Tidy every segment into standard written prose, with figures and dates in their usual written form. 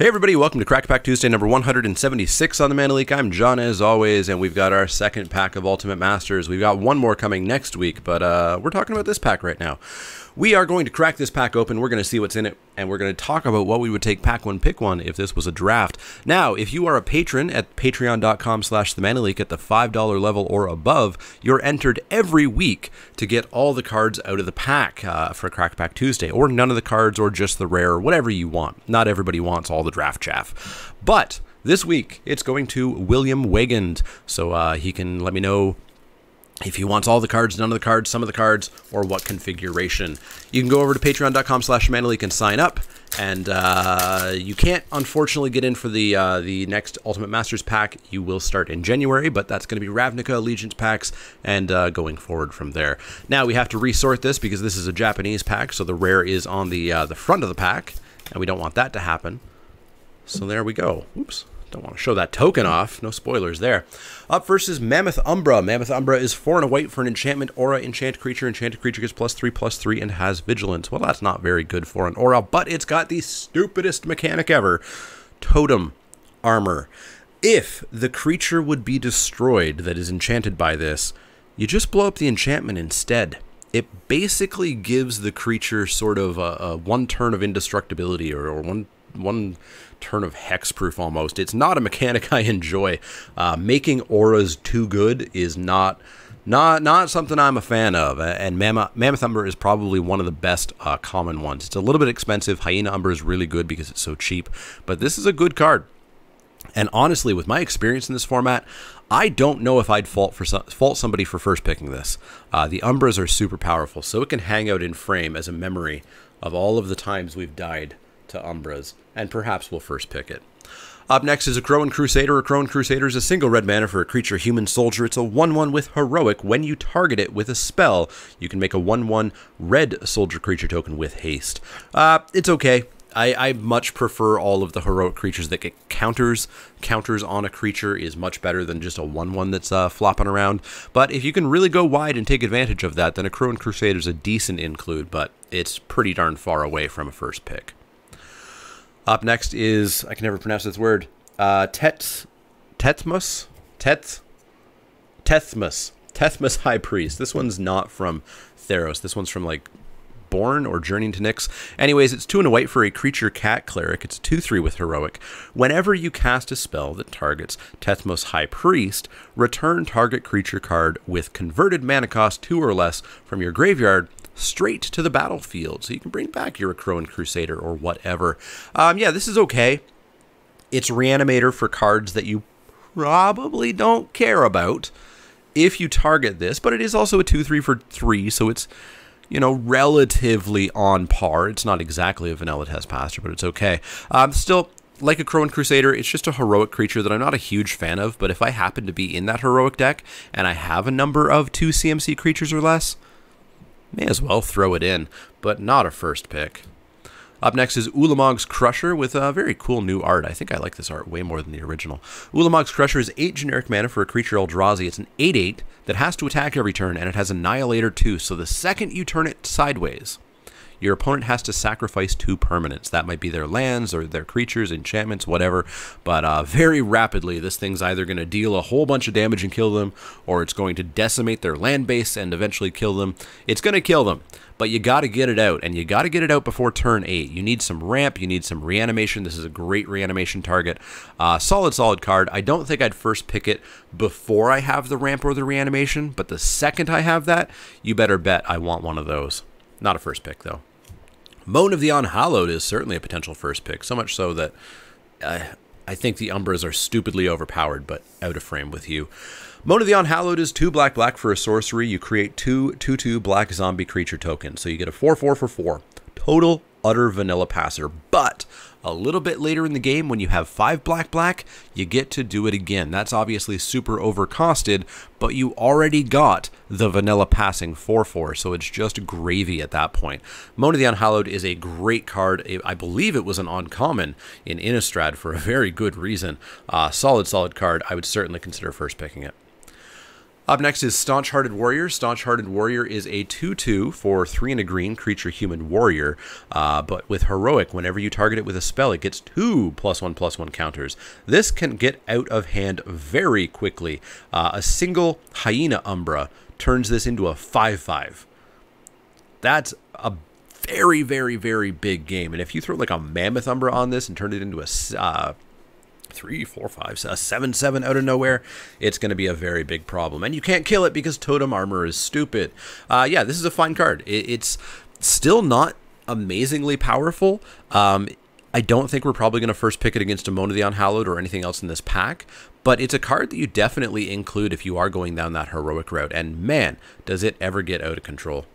Hey everybody, welcome to Crack Pack Tuesday number 176 on the Mana Leek. I'm John as always, and we've got our second pack of Ultimate Masters. We've got one more coming next week, but we're talking about this pack right now. We are going to crack this pack open, we're going to see what's in it, and we're going to talk about what we would take pack one, pick one if this was a draft. Now, if you are a patron at patreon.com/themanaleek at the $5 level or above, you're entered every week to get all the cards out of the pack for Crack Pack Tuesday, or none of the cards, or just the rare, or whatever you want. Not everybody wants all the draft chaff. But this week, it's going to William Wegand, so he can let me know if he wants all the cards, none of the cards, some of the cards, or what configuration. You can go over to patreon.com/manaleek and sign up. And you can't, unfortunately, get in for the next Ultimate Masters pack. You will start in January, but that's going to be Ravnica Allegiance packs and going forward from there. Now, we have to resort this because this is a Japanese pack, so the rare is on the front of the pack, and we don't want that to happen. So there we go. Oops. Don't want to show that token off. No spoilers there. Up first is Mammoth Umbra. Mammoth Umbra is 4 and a white for an enchantment aura. Enchant creature. Enchanted creature gets +3/+3 and has vigilance. Well, that's not very good for an aura, but it's got the stupidest mechanic ever. Totem armor. If the creature would be destroyed that is enchanted by this, you just blow up the enchantment instead. It basically gives the creature sort of a one turn of indestructibility or one turn of hexproof almost. It's not a mechanic I enjoy. Making auras too good is not something I'm a fan of, and Mammoth Umbra is probably one of the best common ones. It's a little bit expensive. Hyena Umbra is really good because it's so cheap, but this is a good card. And honestly, with my experience in this format, I don't know if I'd fault somebody for first picking this. The Umbras are super powerful, so it can hang out in frame as a memory of all of the times we've died to Umbras, and perhaps we'll first pick it. Up next is a Crowan Crusader. A Crowan Crusader is a single red mana for a creature human soldier. It's a 1/1 with heroic. When you target it with a spell, you can make a 1/1 red soldier creature token with haste. It's okay. I much prefer all of the heroic creatures that get counters. Counters on a creature is much better than just a 1/1 that's flopping around. But if you can really go wide and take advantage of that, then a Crowan Crusader is a decent include, but it's pretty darn far away from a first pick. Up next is, I can never pronounce this word, Tethmus High Priest. This one's not from Theros. This one's from, like, Born or Journeying to Nyx. Anyways, it's 2 and a white for a creature cat cleric. It's a 2/3 with heroic. Whenever you cast a spell that targets Tethmus High Priest, return target creature card with converted mana cost 2 or less from your graveyard straight to the battlefield, so you can bring back your Crowan Crusader or whatever. Yeah, this is okay. It's Reanimator for cards that you probably don't care about if you target this, but it is also a 2/3 for 3, so it's, you know, relatively on par. It's not exactly a vanilla test passer, but it's okay. Still, like a Crowan Crusader, it's just a heroic creature that I'm not a huge fan of, but if I happen to be in that heroic deck and I have a number of 2 CMC creatures or less, may as well throw it in, but not a first pick. Up next is Ulamog's Crusher with a very cool new art. I think I like this art way more than the original. Ulamog's Crusher is 8 generic mana for a creature Eldrazi. It's an 8/8 that has to attack every turn, and it has Annihilator 2, so the second you turn it sideways, your opponent has to sacrifice 2 permanents. That might be their lands or their creatures, enchantments, whatever. But very rapidly, this thing's either going to deal a whole bunch of damage and kill them, or it's going to decimate their land base and eventually kill them. It's going to kill them, but you got to get it out, and you got to get it out before turn 8. You need some ramp, you need some reanimation. This is a great reanimation target. Solid card. I don't think I'd first pick it before I have the ramp or the reanimation, but the second I have that, you better bet I want one of those. Not a first pick, though. Moan of the Unhallowed is certainly a potential first pick, so much so that I think the Umbras are stupidly overpowered, but out of frame with you. Moan of the Unhallowed is 2 black for a sorcery. You create 2 2/2 black zombie creature tokens, so you get a 4/4 for 4. Total, utter vanilla passer, but a little bit later in the game, when you have 5 black, you get to do it again. That's obviously super overcosted, but you already got the vanilla passing 4/4, so it's just gravy at that point. Moan of the Unhallowed is a great card. I believe it was an uncommon in Innistrad for a very good reason. Solid card. I would certainly consider first picking it. Up next is Staunch-Hearted Warrior. Staunch-Hearted Warrior is a 2/2 for 3 and a green creature human warrior, but with heroic, whenever you target it with a spell, it gets 2 +1/+1 counters. This can get out of hand very quickly. A single Hyena Umbra turns this into a 5/5. That's a very, very, very big game, and if you throw like a Mammoth Umbra on this and turn it into a 3, 4, 5, 7/7 out of nowhere, it's going to be a very big problem. And you can't kill it because Totem Armor is stupid. Yeah, this is a fine card. It's still not amazingly powerful. I don't think we're probably going to first pick it against a Moan of the Unhallowed or anything else in this pack, but it's a card that you definitely include if you are going down that heroic route. And man, does it ever get out of control.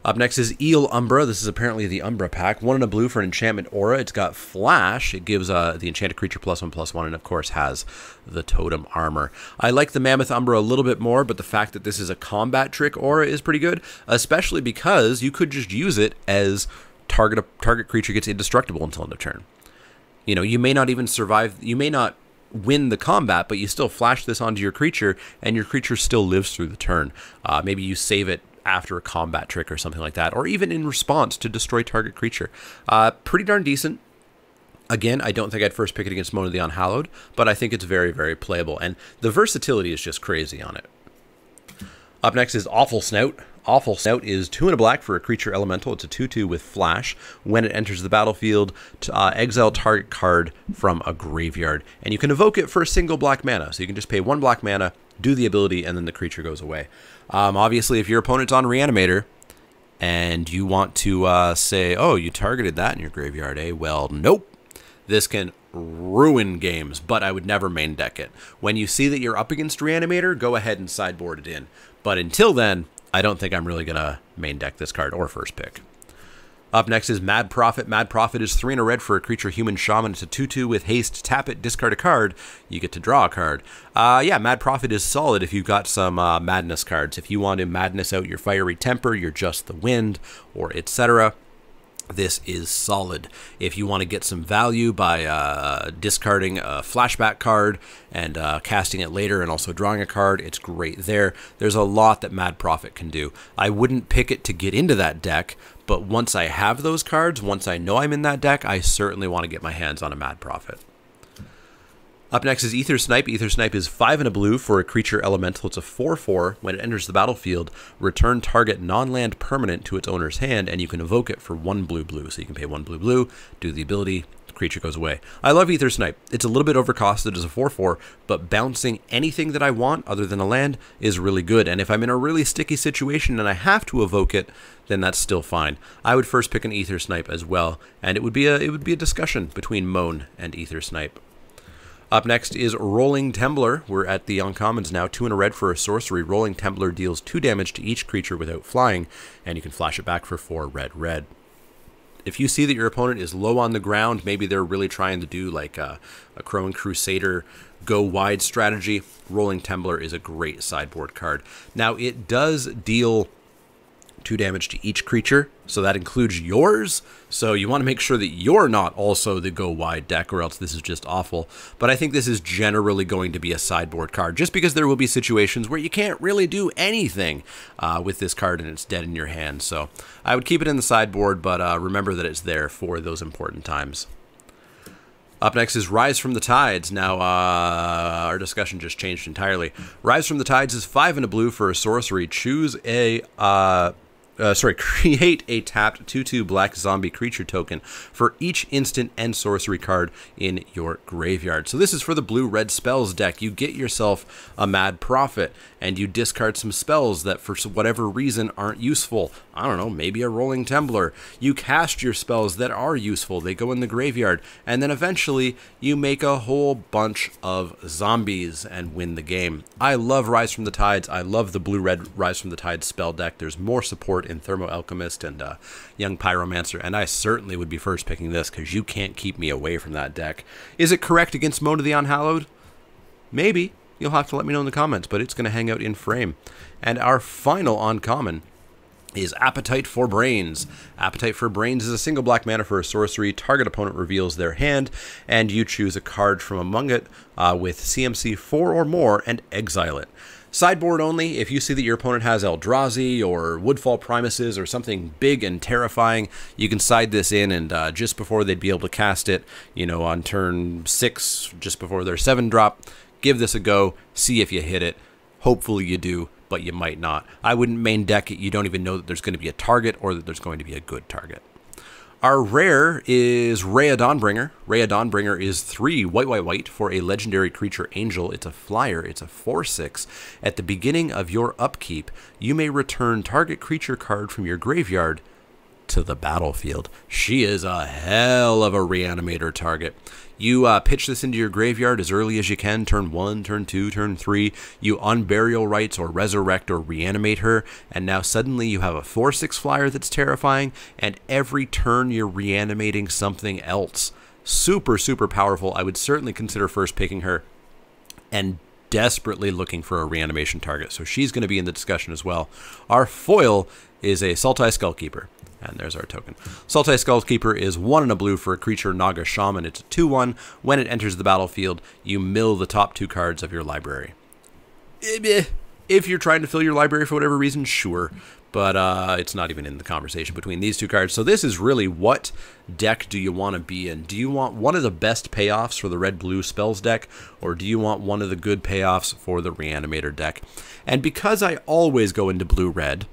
Up next is Eel Umbra. This is apparently the Umbra pack. 1 and a blue for an enchantment aura. It's got flash. It gives the enchanted creature +1/+1, and of course has the totem armor. I like the Mammoth Umbra a little bit more, but the fact that this is a combat trick aura is pretty good, especially because you could just use it as target creature gets indestructible until end of turn. You know, you may not even survive. You may not win the combat, but you still flash this onto your creature, and your creature still lives through the turn. Maybe you save it after a combat trick or something like that, or even in response to destroy target creature. Pretty darn decent. Again, I don't think I'd first pick it against Moan of the Unhallowed, but I think it's very, very playable, and the versatility is just crazy on it. Up next is Awful Snout. Awful Snout is 2 and a black for a creature elemental. It's a 2/2 with flash. When it enters the battlefield, exile target card from a graveyard, and you can evoke it for a single black mana. So you can just pay 1 black mana, do the ability, and then the creature goes away. Obviously, if your opponent's on Reanimator and you want to say, oh, you targeted that in your graveyard, eh? Well, nope. This can ruin games, but I would never main deck it. When you see that you're up against Reanimator, go ahead and sideboard it in. But until then, I don't think I'm really going to main deck this card or first pick. Up next is Mad Prophet. Mad Prophet is 3 and a red for a creature human shaman. It's a 2/2 with haste. Tap it, discard a card. You get to draw a card. Yeah, Mad Prophet is solid if you've got some madness cards. If you want to madness out your fiery temper, your just the wind, or etc., this is solid. If you want to get some value by discarding a flashback card and casting it later and also drawing a card, it's great there. There's a lot that Mad Prophet can do. I wouldn't pick it to get into that deck, but once I have those cards, once I know I'm in that deck, I certainly want to get my hands on a Mad Prophet. Up next is Aether Snipe. Aether Snipe is 5 and a blue for a creature elemental. It's a 4/4. When it enters the battlefield, return target non-land permanent to its owner's hand, and you can evoke it for 1 blue. So you can pay 1 blue, do the ability, the creature goes away. I love Aether Snipe. It's a little bit overcosted as a 4/4, but bouncing anything that I want other than a land is really good. And if I'm in a really sticky situation and I have to evoke it, then that's still fine. I would first pick an Aether Snipe as well, and it would be a discussion between Moan and Aether Snipe. Up next is Rolling Tembler. We're at the uncommons now. 2 and a red for a sorcery. Rolling Tembler deals 2 damage to each creature without flying, and you can flash it back for 4 red. If you see that your opponent is low on the ground, maybe they're really trying to do like a Crone Crusader go wide strategy, Rolling Tembler is a great sideboard card. Now, it does deal 2 damage to each creature, so that includes yours. So you want to make sure that you're not also the go wide deck, or else this is just awful. But I think this is generally going to be a sideboard card, just because there will be situations where you can't really do anything with this card and it's dead in your hand. So I would keep it in the sideboard, but remember that it's there for those important times. Up next is Rise from the Tides. Now, our discussion just changed entirely. Rise from the Tides is 5 and a blue for a sorcery. Choose a create a tapped 2/2 black zombie creature token for each instant and sorcery card in your graveyard. So this is for the blue-red spells deck. You get yourself a Mad Prophet, and you discard some spells that for whatever reason aren't useful. I don't know, maybe a Rolling Tembler. You cast your spells that are useful. They go in the graveyard, and then eventually you make a whole bunch of zombies and win the game. I love Rise from the Tides. I love the blue-red Rise from the Tides spell deck. There's more support in Thermo Alchemist and Young Pyromancer, and I certainly would be first picking this because you can't keep me away from that deck. Is it correct against Moan of the Unhallowed? Maybe. You'll have to let me know in the comments, but it's going to hang out in frame. And our final uncommon is Appetite for Brains. Appetite for Brains is a single black mana for a sorcery. Target opponent reveals their hand, and you choose a card from among it with CMC 4 or more and exile it. Sideboard only. If you see that your opponent has Eldrazi or Woodfall Primuses or something big and terrifying, you can side this in, and just before they'd be able to cast it, you know, on turn 6, just before their 7-drop, give this a go, see if you hit it. Hopefully you do, but you might not. I wouldn't main deck it. You don't even know that there's going to be a target or that there's going to be a good target. Our rare is Rhea Dawnbringer. Rhea Dawnbringer is 3 white for a legendary creature angel. It's a flyer. It's a 4/6. At the beginning of your upkeep, you may return target creature card from your graveyard to the battlefield. She is a hell of a reanimator target. You pitch this into your graveyard as early as you can, turn 1, turn 2, turn 3. You unburial rights or resurrect or reanimate her, and now suddenly you have a 4/6 flyer that's terrifying, and every turn you're reanimating something else. Super, super powerful. I would certainly consider first picking her, and desperately looking for a reanimation target, so she's going to be in the discussion as well. Our foil is a Sultai Skullkeeper. And there's our token. Sultai Skullkeeper is 1 and a blue for a creature Naga Shaman. It's a 2/1. When it enters the battlefield, you mill the top 2 cards of your library. If you're trying to fill your library for whatever reason, sure. But it's not even in the conversation between these 2 cards. So this is really, what deck do you want to be in? Do you want one of the best payoffs for the red-blue spells deck? Or do you want one of the good payoffs for the Reanimator deck? And because I always go into blue-red,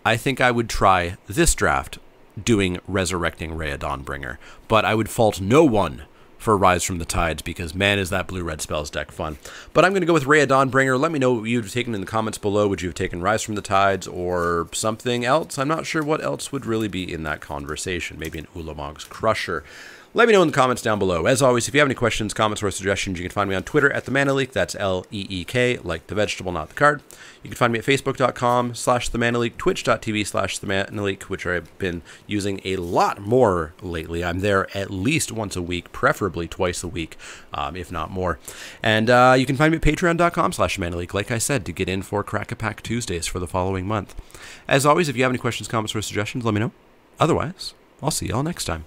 I think I would try this draft doing Resurrecting Rhea Dawnbringer, but I would fault no one for Rise from the Tides, because man, is that blue-red spells deck fun. But I'm going to go with Rhea Dawnbringer. Let me know what you've taken in the comments below. Would you have taken Rise from the Tides or something else? I'm not sure what else would really be in that conversation. Maybe an Ulamog's Crusher. Let me know in the comments down below. As always, if you have any questions, comments, or suggestions, you can find me on Twitter at the Mana Leek. That's L-E-E-K, like the vegetable, not the card. You can find me at facebook.com/themanaleek, twitch.tv/themanaleek, which I've been using a lot more lately. I'm there at least once a week, preferably twice a week, if not more. And you can find me at patreon.com/themanaleek, like I said, to get in for Crack-a-Pack Tuesdays for the following month. As always, if you have any questions, comments, or suggestions, let me know. Otherwise, I'll see y'all next time.